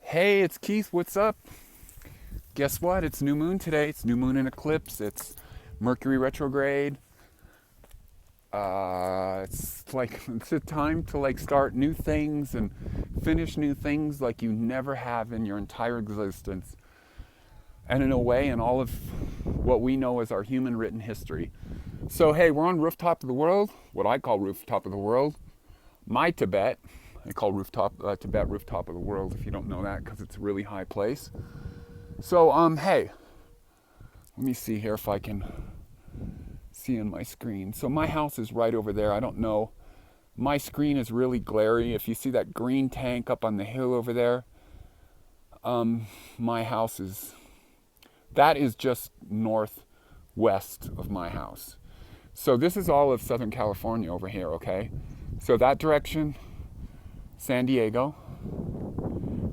Hey, it's Keith. What's up? Guess what? It's new moon today. It's new moon and eclipse. It's Mercury retrograde. It's like it's a time to like start new things and finish new things like you never have in your entire existence. And in a way, in all of what we know as our human written history. So hey, we're on rooftop of the world. What I call rooftop of the world. My Tibet. I call Tibet rooftop of the world. If you don't know that, because it's a really high place. So hey, let me see here if I can see on my screen. So my house is right over there. I don't know. My screen is really glary. If you see that green tank up on the hill over there, my house is, that is just northwest of my house. So this is all of Southern California over here, okay? So that direction, San Diego.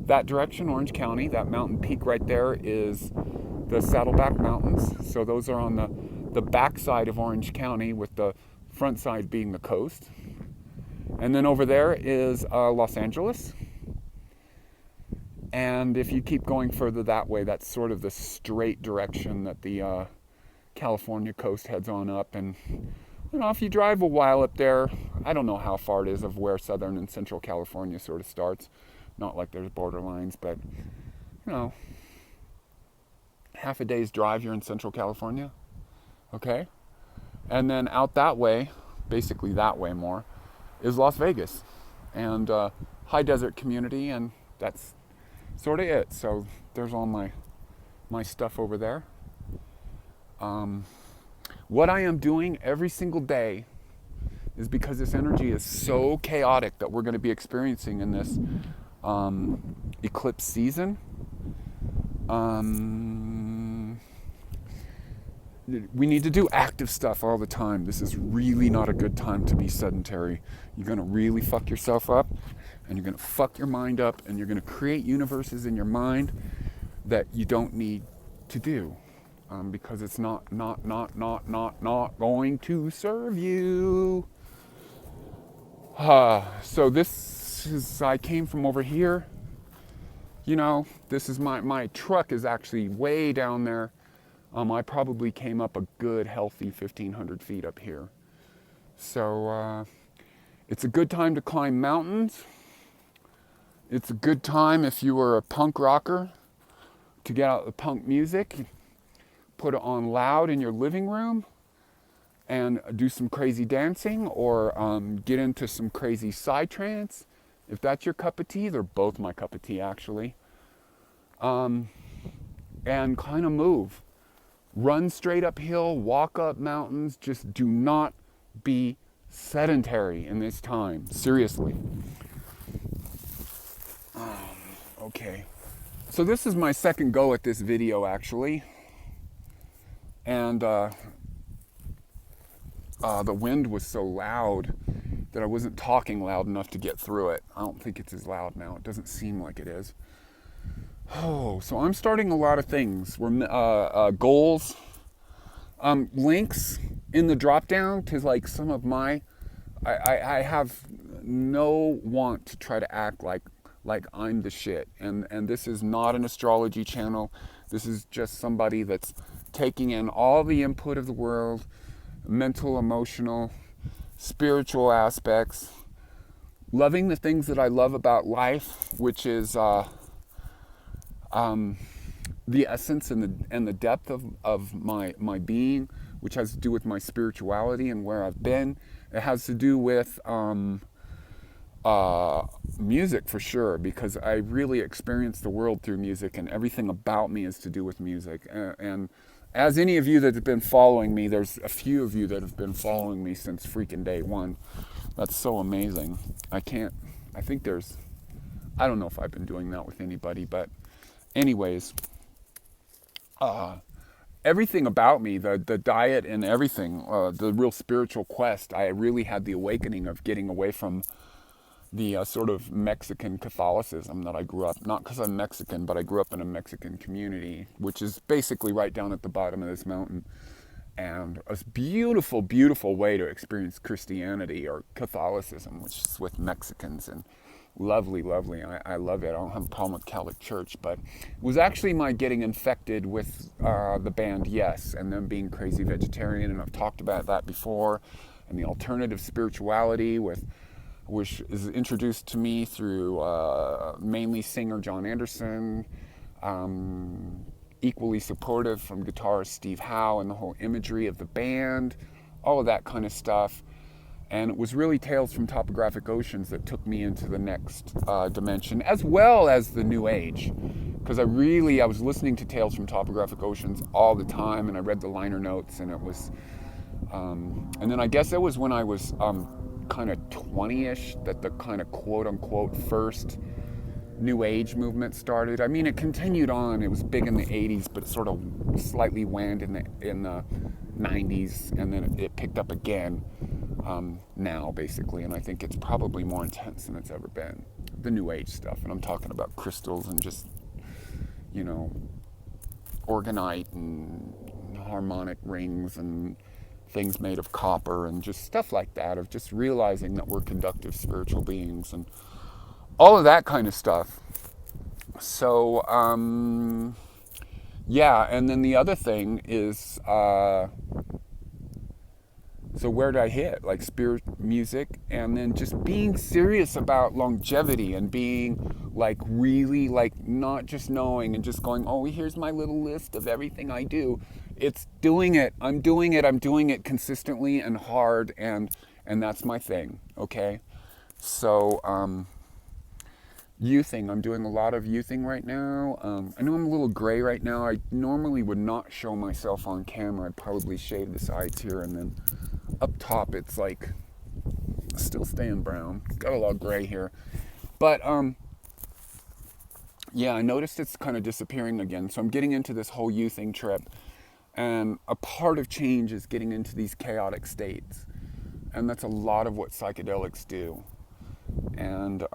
That direction, Orange County. That mountain peak right there is the Saddleback Mountains. So those are on the back side of Orange County, with the front side being the coast. And then over there is Los Angeles. And if you keep going further that way, that's sort of the straight direction that the California coast heads on up. And you know, if you drive a while up there, I don't know how far it is of where Southern and Central California sort of starts. Not like there's borderlines, but you know, half a day's drive, you're in Central California. Okay? And then out that way, basically that way more, is Las Vegas. And high desert community, and that's sort of it. So there's all my stuff over there. What I am doing every single day is because this energy is so chaotic that we're going to be experiencing in this eclipse season. We need to do active stuff all the time. This is really not a good time to be sedentary. You're going to really fuck yourself up, and you're going to fuck your mind up, and you're going to create universes in your mind that you don't need to do, because it's not going to serve you. So this is, I came from over here. You know, this is my truck is actually way down there. I probably came up a good healthy 1,500 feet up here. So it's a good time to climb mountains. It's a good time if you were a punk rocker to get out the punk music, put it on loud in your living room, and do some crazy dancing, or get into some crazy psytrance. If that's your cup of tea, they're both my cup of tea actually. And kind of move. Run straight uphill, walk up mountains. Just do not be sedentary in this time. Seriously. Okay. So this is my second go at this video actually. And the wind was so loud that I wasn't talking loud enough to get through it. I don't think it's as loud now. It doesn't seem like it is. Oh, so I'm starting a lot of things. We're goals, links in the drop down to like some of my. I have no want to try to act like I'm the shit, and this is not an astrology channel. This is just somebody that's taking in all the input of the world, mental, emotional, spiritual aspects, loving the things that I love about life, which is the essence and the depth of my being, which has to do with my spirituality and where I've been. It has to do with music for sure, because I really experience the world through music, and everything about me is to do with music. And as any of you that have been following me, there's a few of you that have been following me since freaking day one. That's so amazing. I don't know if I've been doing that with anybody, but anyways, everything about me, the diet and everything, the real spiritual quest, I really had the awakening of getting away from the sort of Mexican Catholicism that I grew up, not because I'm Mexican, but I grew up in a Mexican community, which is basically right down at the bottom of this mountain. And a beautiful, beautiful way to experience Christianity or Catholicism, which is with Mexicans. And Lovely, lovely. I love it. I don't have a problem with Catholic Church, but it was actually my getting infected with the band Yes, and them being crazy vegetarian, and I've talked about that before, and the alternative spirituality which is introduced to me through mainly singer John Anderson, equally supportive from guitarist Steve Howe, and the whole imagery of the band, all of that kind of stuff. And it was really Tales from Topographic Oceans that took me into the next dimension, as well as the New Age. Because I was listening to Tales from Topographic Oceans all the time, and I read the liner notes, and it was, and then I guess it was when I was kind of 20-ish that the kind of quote-unquote first New Age movement started. I mean, it continued on. It was big in the 80s, but it sort of slightly waned in the 90s, and then it picked up again now, basically. And I think it's probably more intense than it's ever been. The New Age stuff, and I'm talking about crystals and just, orgonite and harmonic rings and things made of copper and just stuff like that, of just realizing that we're conductive spiritual beings and all of that kind of stuff. So, yeah, and then the other thing is, so where did I hit? Like spirit music, and then just being serious about longevity and being like really like not just knowing and just going, oh, here's my little list of everything I do. It's doing it. I'm doing it consistently and hard, and that's my thing, okay? So, youthing. I'm doing a lot of youthing right now. I know I'm a little gray right now. I normally would not show myself on camera. I'd probably shave the sides here, and then up top it's like still staying brown. Got a lot of gray here. But yeah, I noticed it's kind of disappearing again. So I'm getting into this whole youthing trip. And a part of change is getting into these chaotic states. And that's a lot of what psychedelics do. And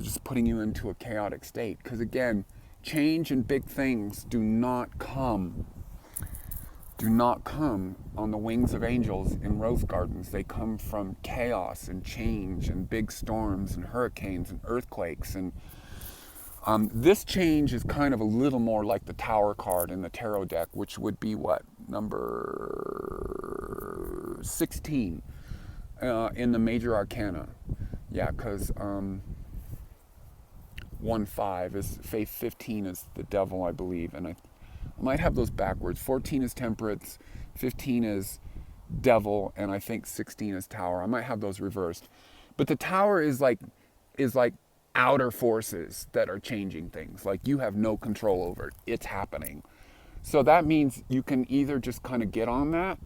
just putting you into a chaotic state. Because again, change and big things do not come on the wings of angels in rose gardens. They come from chaos and change and big storms and hurricanes and earthquakes. And this change is kind of a little more like the Tower card in the tarot deck, which would be what? Number 16 in the major arcana. Yeah, because 1-5 is faith, 15 is the devil, I believe, and I might have those backwards. 14 is temperance, 15 is devil, and I think 16 is tower. I might have those reversed. But the tower is like outer forces that are changing things. Like you have no control over it. It's happening. So that means you can either just kind of get on that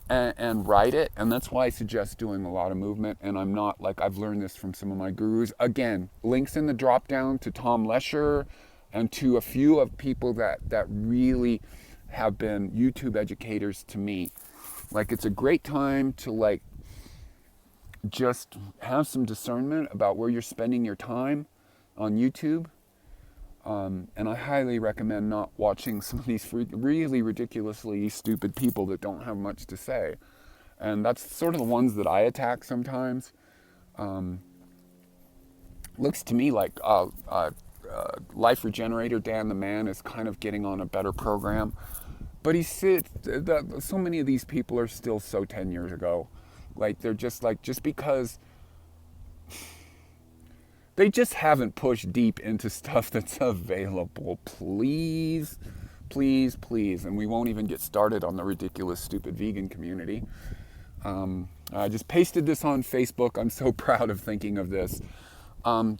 and ride it, and that's why I suggest doing a lot of movement. And I'm not like, I've learned this from some of my gurus. Again, links in the drop down to Tom Lesher and to a few of people that really have been YouTube educators to me. Like, it's a great time to like just have some discernment about where you're spending your time on YouTube. And I highly recommend not watching some of these really ridiculously stupid people that don't have much to say. And that's sort of the ones that I attack sometimes. Looks to me like Life Regenerator Dan the Man is kind of getting on a better program. But so many of these people are still so 10 years ago. Like, they're just like, just because they just haven't pushed deep into stuff that's available. Please, please, please. And we won't even get started on the ridiculous, stupid vegan community. I just pasted this on Facebook. I'm so proud of thinking of this.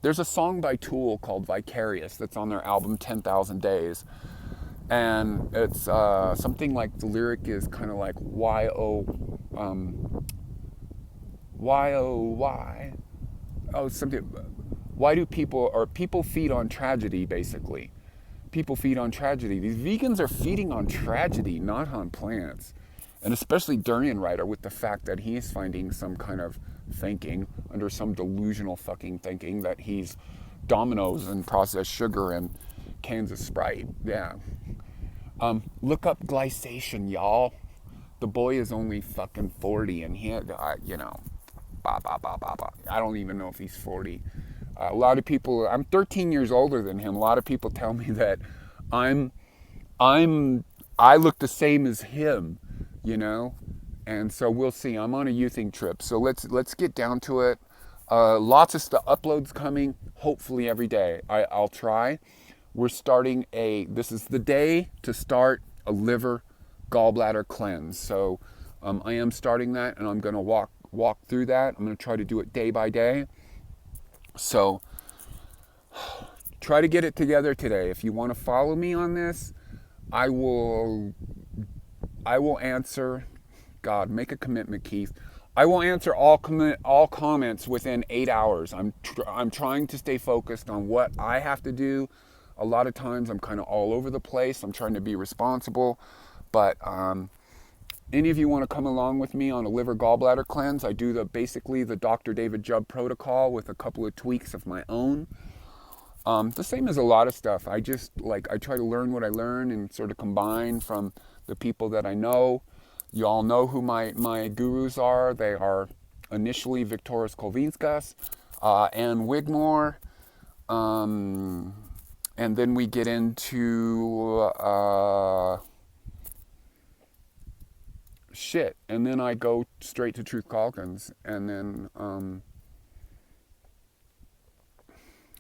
There's a song by Tool called Vicarious that's on their album 10,000 Days. And it's something like, the lyric is kind of like, why, something. Why do people feed on tragedy, basically? People feed on tragedy. These vegans are feeding on tragedy, not on plants. And especially Durian Rider, with the fact that he's finding some kind of thinking, under some delusional fucking thinking, that he's Domino's and processed sugar and cans of Sprite. Yeah. Look up glycation, y'all. The boy is only fucking 40, and he had, I don't even know if he's 40. A lot of people, I'm 13 years older than him. A lot of people tell me that I'm, I'm, I look the same as him, you know? And so we'll see. I'm on a youthing trip. So let's get down to it. Lots of stuff, uploads coming, hopefully every day. I'll try. We're starting this is the day to start a liver gallbladder cleanse. So I am starting that, and I'm going to walk through that. I'm going to try to do it day by day. So try to get it together today. If you want to follow me on this, I will answer. God, make a commitment, Keith. I will answer all comments within 8 hours. I'm trying to stay focused on what I have to do. A lot of times I'm kind of all over the place. I'm trying to be responsible, but any of you want to come along with me on a liver gallbladder cleanse? I do basically the Dr. David Jubb protocol with a couple of tweaks of my own. The same as a lot of stuff. I try to learn what I learn and sort of combine from the people that I know. You all know who my gurus are. They are initially Viktoras Kolvinskas, Ann Wigmore, and then we get into shit, and then I go straight to Truth Calkins, and then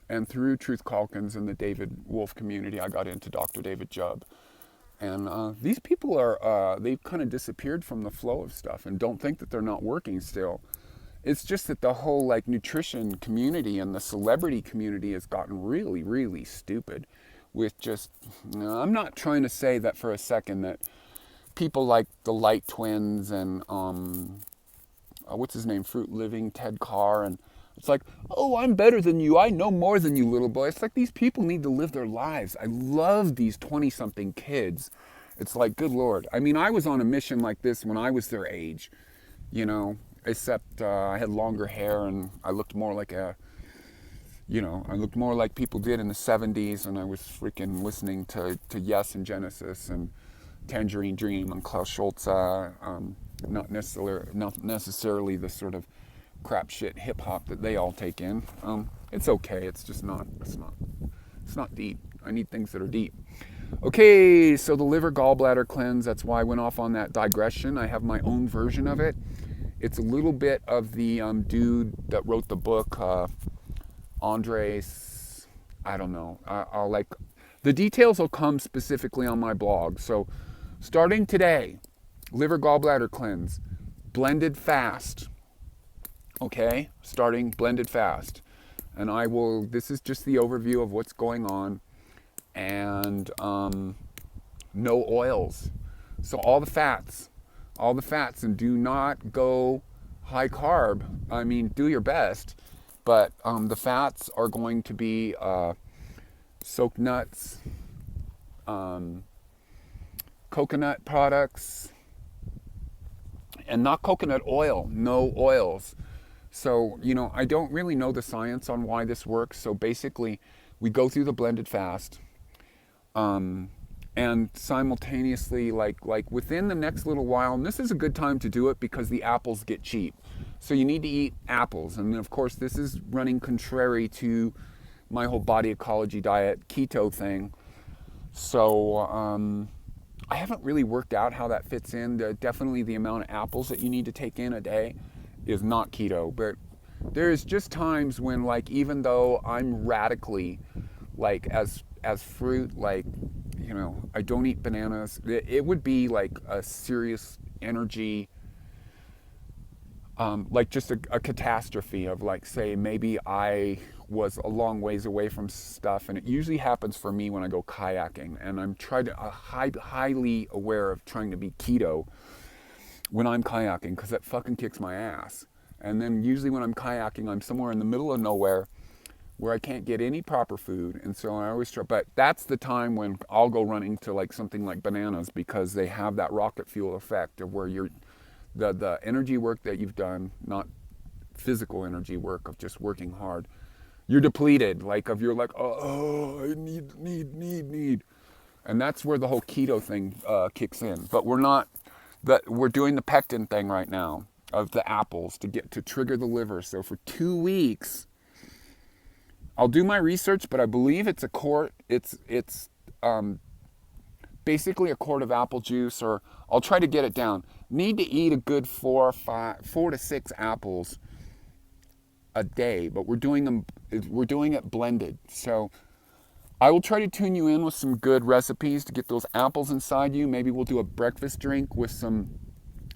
and through Truth Calkins and the David Wolf community, I got into Dr. David Jubb. And these people are, they've kind of disappeared from the flow of stuff, and don't think that they're not working still. It's just that the whole like nutrition community and the celebrity community has gotten really, really stupid with just, I'm not trying to say that for a second that people like the Light Twins and, what's his name, Fruit Living, Ted Carr, and it's like, oh, I'm better than you. I know more than you, little boy. It's like these people need to live their lives. I love these 20-something kids. It's like, good Lord. I mean, I was on a mission like this when I was their age, you know, except I had longer hair and I looked more like I looked more like people did in the 70s, and I was freaking listening to Yes and Genesis and Tangerine Dream and Klaus Schulze, not necessarily the sort of crap shit hip hop that they all take in. It's okay. It's just not. It's not deep. I need things that are deep. Okay, so the liver gallbladder cleanse. That's why I went off on that digression. I have my own version of it. It's a little bit of the dude that wrote the book, Andres. I don't know. The details will come specifically on my blog. So, starting today, liver gallbladder cleanse, blended fast. Okay, starting blended fast, and this is just the overview of what's going on, and no oils, so all the fats, and do not go high carb. I mean, do your best, but the fats are going to be soaked nuts, coconut products, and not coconut oil, no oils. So, I don't really know the science on why this works. So basically, we go through the blended fast, and simultaneously, like within the next little while, and this is a good time to do it because the apples get cheap. So you need to eat apples. And of course, this is running contrary to my whole body ecology diet keto thing. So I haven't really worked out how that fits in. Definitely the amount of apples that you need to take in a day is not keto, but there's just times when, like, even though I'm radically, like, as fruit, like, I don't eat bananas, it would be like a serious energy, like just a catastrophe of, like, say maybe I was a long ways away from stuff, and it usually happens for me when I go kayaking, and I'm highly aware of trying to be keto when I'm kayaking, because that fucking kicks my ass. And then usually when I'm kayaking, I'm somewhere in the middle of nowhere where I can't get any proper food, and so I always try. But that's the time when I'll go running to like something like bananas, because they have that rocket fuel effect of where the energy work that you've done, not physical energy work of just working hard, you're depleted. Like you're like, oh, I need, and that's where the whole keto thing kicks in. But we're doing the pectin thing right now of the apples to trigger the liver. So for 2 weeks, I'll do my research, but I believe it's a quart. It's basically a quart of apple juice, or I'll try to get it down. Need to eat a good 4 to 6 apples a day, but we're doing it blended. So I will try to tune you in with some good recipes to get those apples inside you. Maybe we'll do a breakfast drink with some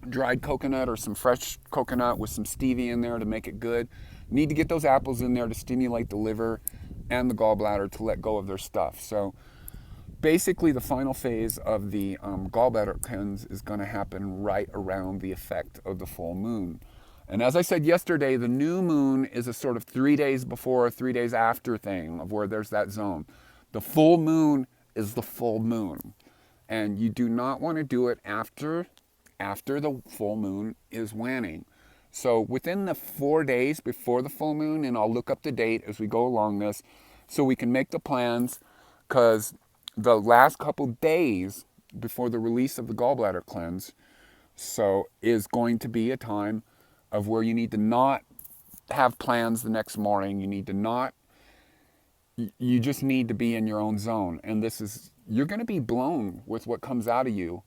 dried coconut or some fresh coconut with some stevia in there to make it good. Need to get those apples in there to stimulate the liver and the gallbladder to let go of their stuff. So basically the final phase of the gallbladder cleanse is going to happen right around the effect of the full moon. And as I said yesterday, the new moon is a sort of 3 days before, 3 days after thing of where there's that zone. The full moon is the full moon. And you do not want to do it after the full moon is waning. So within the 4 days before the full moon, and I'll look up the date as we go along this, so we can make the plans, because the last couple days before the release of the gallbladder cleanse, so is going to be a time of where you need to not have plans the next morning. You just need to be in your own zone. And you're going to be blown with what comes out of you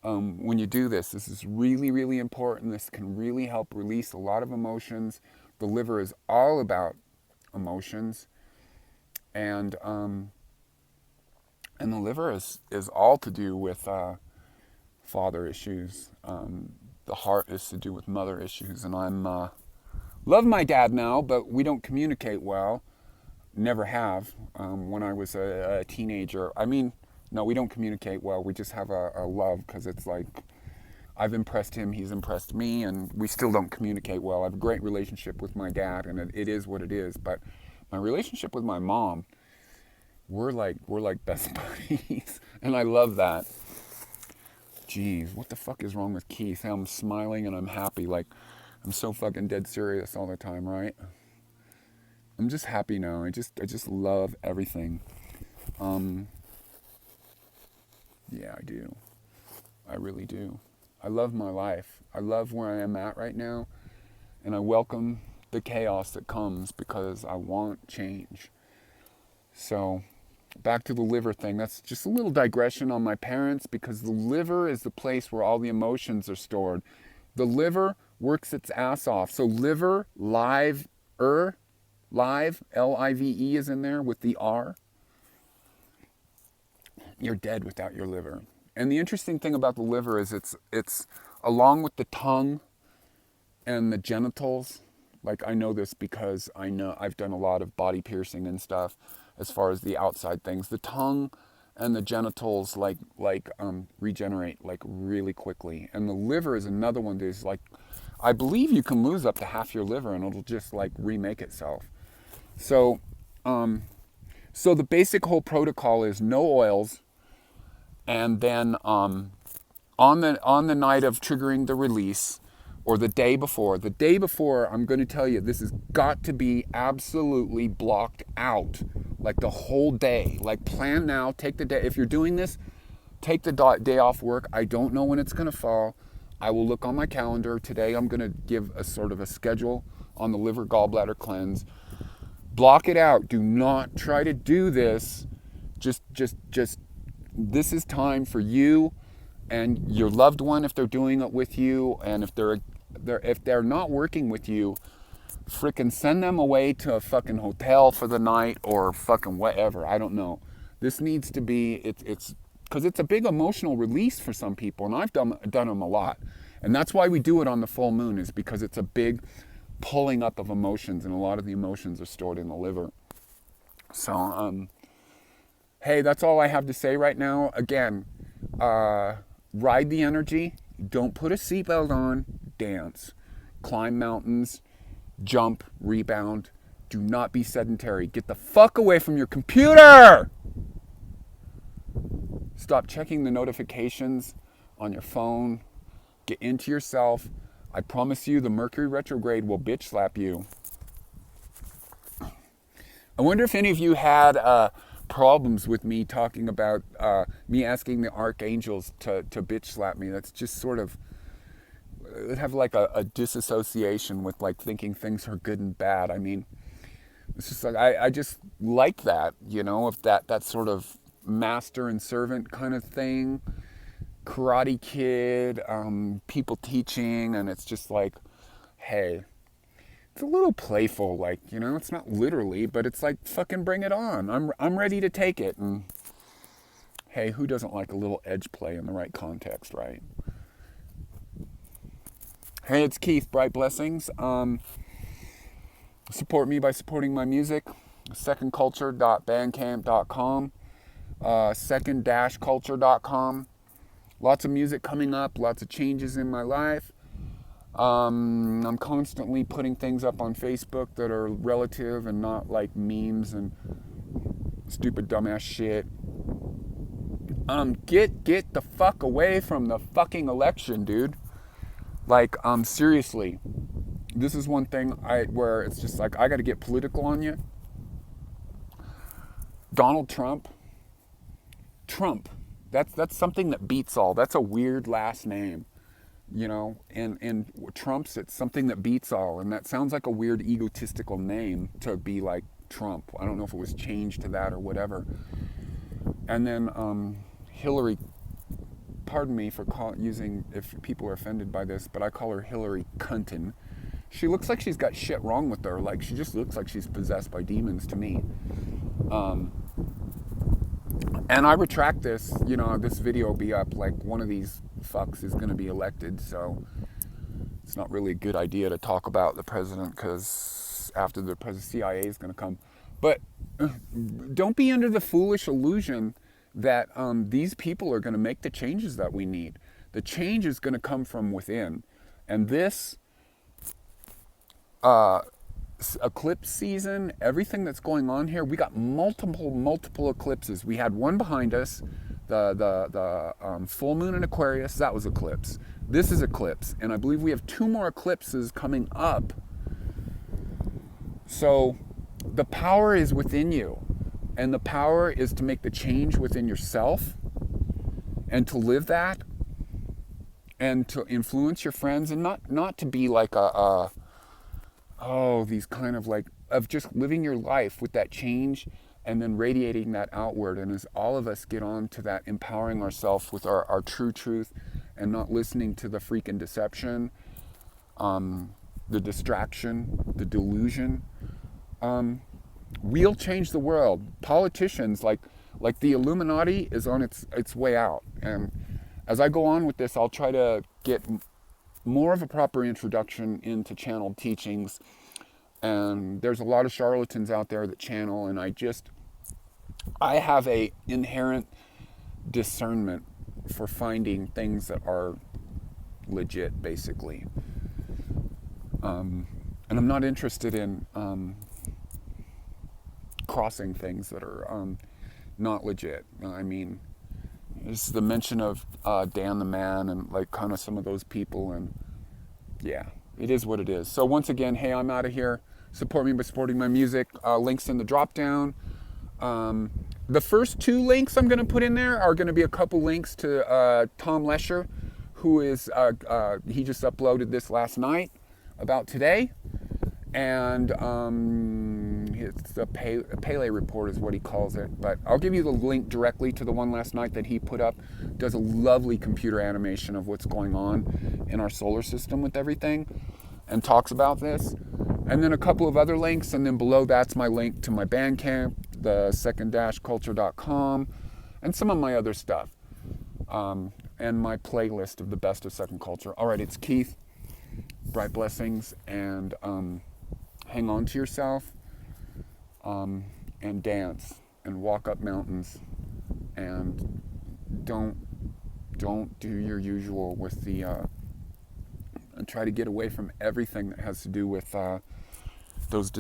when you do this. This is really, really important. This can really help release a lot of emotions. The liver is all about emotions. And the liver is all to do with father issues. The heart is to do with mother issues. And I'm love my dad now, but we don't communicate well. Never have. When I was a teenager, no, we don't communicate well. We just have a love, because it's like I've impressed him, he's impressed me, and we still don't communicate well. I have a great relationship with my dad, and it is what it is. But my relationship with my mom, we're like best buddies, and I love that. Jeez, what the fuck is wrong with Keith? I'm smiling and I'm happy, like I'm so fucking dead serious all the time, right? I'm just happy now. I just love everything. Yeah, I do. I really do. I love my life. I love where I am at right now, and I welcome the chaos that comes because I want change. So, back to the liver thing. That's just a little digression on my parents, because the liver is the place where all the emotions are stored. The liver works its ass off. So liver, live, L-I-V-E is in there with the R. You're dead without your liver. And the interesting thing about the liver is it's along with the tongue and the genitals. Like, I know this because I've done a lot of body piercing and stuff as far as the outside things. The tongue and the genitals regenerate like really quickly. And the liver is another one that's like, I believe you can lose up to half your liver and it'll just like remake itself. So the basic whole protocol is no oils, and then on the night of triggering the release, or the day before, I'm going to tell you, this has got to be absolutely blocked out, like the whole day. Like, plan now, take the day. If you're doing this, take the day off work. I don't know when it's going to fall. I will look on my calendar. Today I'm going to give a sort of a schedule on the liver gallbladder cleanse. Block it out. Do not try to do this. Just this is time for you and your loved one if they're doing it with you, and if they're not working with you, frickin' send them away to a fucking hotel for the night or fucking whatever. I don't know. This needs to be, it's because it's a big emotional release for some people, and I've done them a lot. And that's why we do it on the full moon, is because it's a big pulling up of emotions, and a lot of the emotions are stored in the liver. So, hey, that's all I have to say right now. Again, ride the energy. Don't put a seatbelt on. Dance. Climb mountains. Jump. Rebound. Do not be sedentary. Get the fuck away from your computer! Stop checking the notifications on your phone. Get into yourself. I promise you the Mercury retrograde will bitch slap you. I wonder if any of you had problems with me talking about me asking the archangels to bitch slap me. That's just sort of, it have like a disassociation with like thinking things are good and bad. I mean, It's just like, I just like that, you know, of that sort of master and servant kind of thing. Karate Kid, people teaching, and it's just like, hey, it's a little playful, like, you know, it's not literally, but it's like, fucking bring it on. I'm ready to take it. And hey, who doesn't like a little edge play in the right context, right? Hey, it's Keith, Bright Blessings. Support me by supporting my music. secondculture.bandcamp.com, second-culture.com. Lots of music coming up, lots of changes in my life. I'm constantly putting things up on Facebook that are relative and not like memes and stupid dumbass shit. Get the fuck away from the fucking election, dude. Like, seriously. This is one thing where it's just like, I got to get political on you. Donald Trump. That's something that beats all. That's a weird last name, you know. And Trump's, it's something that beats all, and that sounds like a weird egotistical name to be like Trump. I don't know if it was changed to that or whatever. And then Hillary. Pardon me for using, if people are offended by this, but I call her Hillary Cunton. She looks like she's got shit wrong with her. Like, she just looks like she's possessed by demons to me. And I retract this, you know, this video will be up, like, one of these fucks is going to be elected, so it's not really a good idea to talk about the president, because after the CIA is going to come. But don't be under the foolish illusion that these people are going to make the changes that we need. The change is going to come from within. And this eclipse season, everything that's going on here, we got multiple eclipses. We had one behind us, the full moon in Aquarius, that was eclipse. This is eclipse, and I believe we have 2 more eclipses coming up. So the power is within you, and the power is to make the change within yourself and to live that and to influence your friends, and not to be like these kind of like, of just living your life with that change and then radiating that outward. And as all of us get on to that, empowering ourselves with our true truth and not listening to the freaking deception, the distraction, the delusion, we'll change the world. Politicians, like the Illuminati is on its way out. And as I go on with this, I'll try to get more of a proper introduction into channeled teachings. And there's a lot of charlatans out there that channel, and I have a inherent discernment for finding things that are legit, basically. And I'm not interested in crossing things that are not legit. I mean, it's the mention of Dan the Man and like kind of some of those people, and yeah, it is what it is. So once again, hey, I'm out of here. Support me by supporting my music. Links in the drop down. The first 2 links I'm going to put in there are going to be a couple links to Tom Lesher, who is he just uploaded this last night about today. And it's a Pele report is what he calls it. But I'll give you the link directly to the one last night that he put up. Does a lovely computer animation of what's going on in our solar system with everything, and talks about this. And then a couple of other links, and then below that's my link to my Bandcamp, the second-culture.com, and some of my other stuff, and my playlist of the best of Second Culture. All right, it's Keith. Bright blessings, and hang on to yourself, and dance, and walk up mountains, and don't do your usual with the and try to get away from everything that has to do with those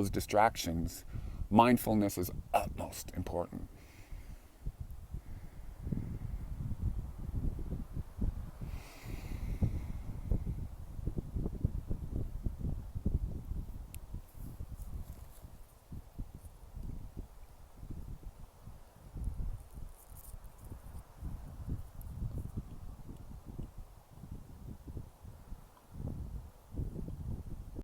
distractions. Mindfulness is utmost important.